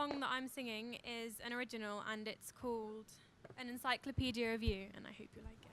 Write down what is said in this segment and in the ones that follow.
song that I'm singing is an original, and it's called An Encyclopedia of You, and I hope you like it.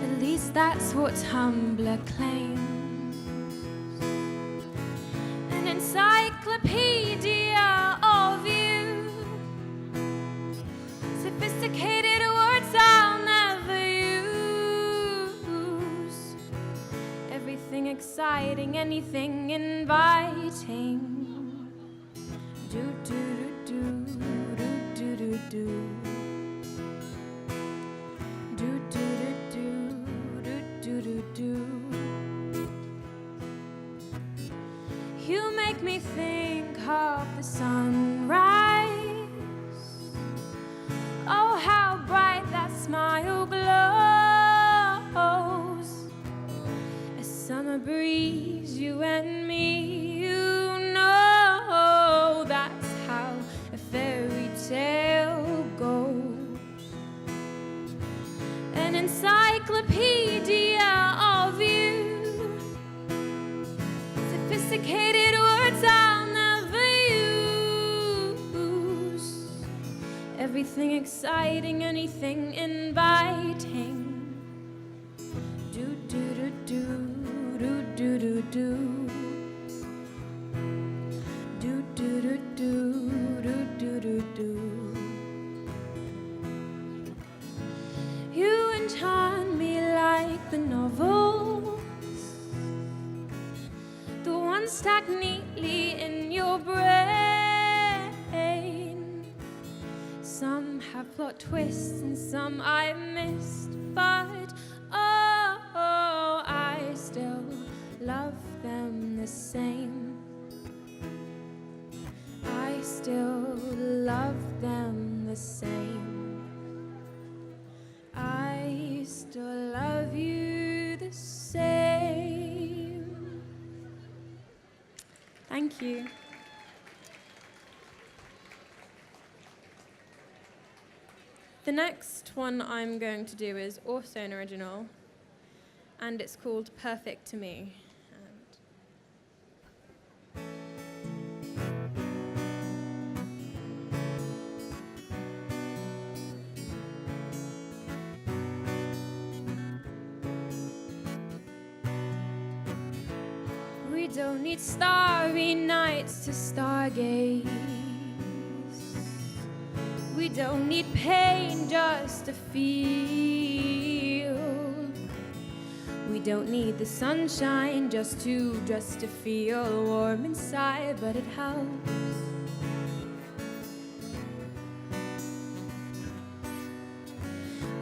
At least that's what Tumblr claims. An encyclopedia of you, sophisticated words I'll never use. Everything exciting, anything inviting. Do do do do do do do. You make me think of the sunrise. Oh, how bright that smile glows. A summer breeze, you and me, you know that's how a fairy tale goes. An encyclopedia of you, sophisticated words I'll never use. Everything exciting, anything inviting. Do do do do do do do do. Do do do do do do do do. You enchant me like the novels, the ones stacked neatly in your brain. Some have plot twists and some I missed, but oh, I still love them the same. I still love them the same. I still love you the same. Thank you. The next one I'm going to do is also an original, and it's called Perfect to Me. We don't need starry nights to stargaze. We don't need pain just to feel. We don't need the sunshine just to feel warm inside, but it helps.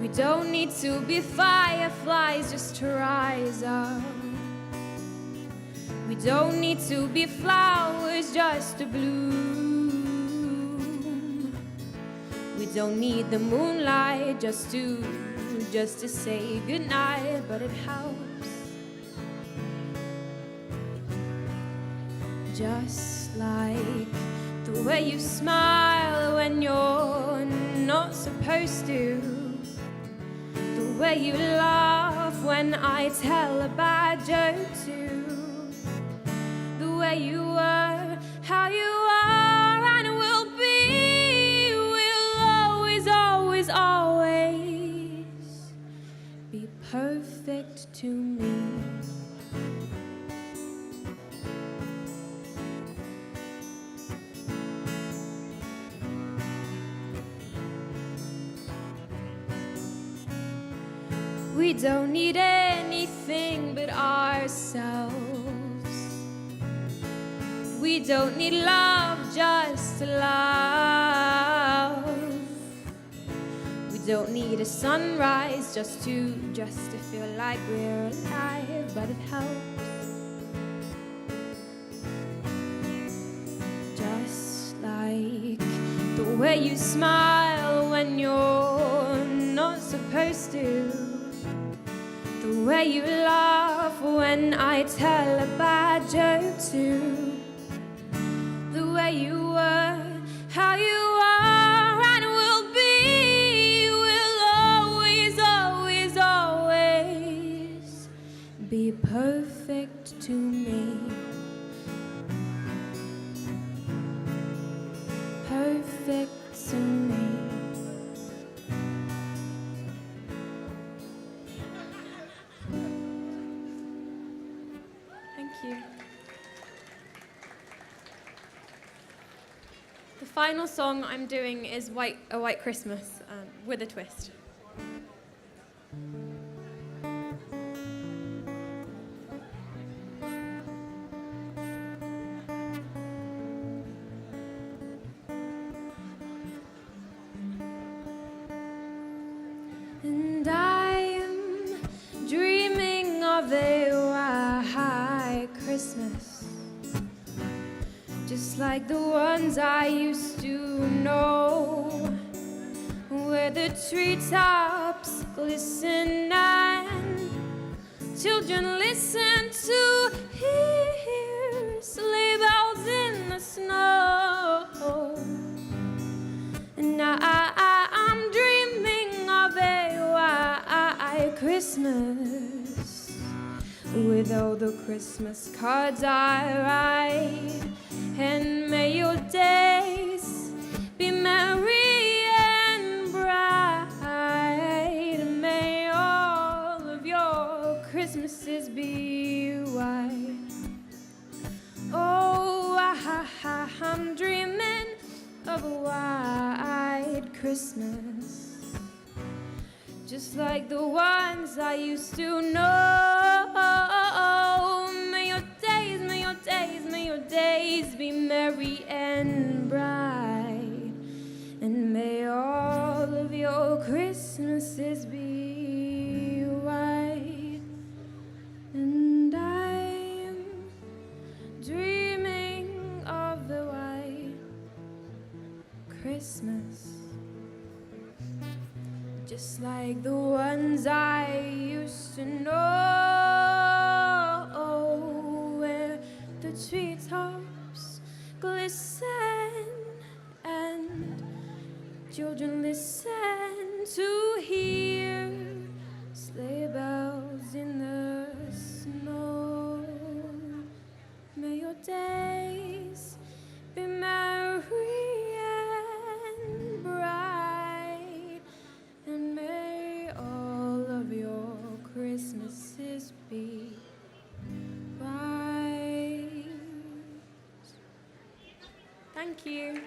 We don't need to be fireflies just to rise up. We don't need to be flowers just to bloom. We don't need the moonlight just to say goodnight, but it helps. Just like the way you smile when you're not supposed to, the way you laugh when I tell a bad joke too. The way you were, how you are, and will be, will always, always, always be perfect to me. We don't need anything but ourselves. We don't need love just to love. We don't need a sunrise just to feel like we're alive, but it helps. like the way you smile when you're not supposed to, the way you laugh when I tell a bad joke too, the way you were, how you are and will be, will always, always, always be perfect to me. Perfect to me. Thank you. The final song I'm doing is A White Christmas, with a twist. And I am dreaming of a white Christmas, just like the ones I used to know, where the treetops glisten and children listen to hear sleigh bells in the snow. And I'm dreaming of a white Christmas, with all the Christmas cards I write. And may your days be merry and bright, and may all of your Christmases be white. Oh, I'm dreaming of a white Christmas, just like the ones I used to know. May your days, may your days, may your days be merry and bright, and may all of your Christmases be white. And I'm dreaming of the white Christmas, just like the ones I used to know, where the treetops glisten and children listen to hear sleigh bells in the snow. May your days be merry and bright, and may all of your Christmases be white. Thank you.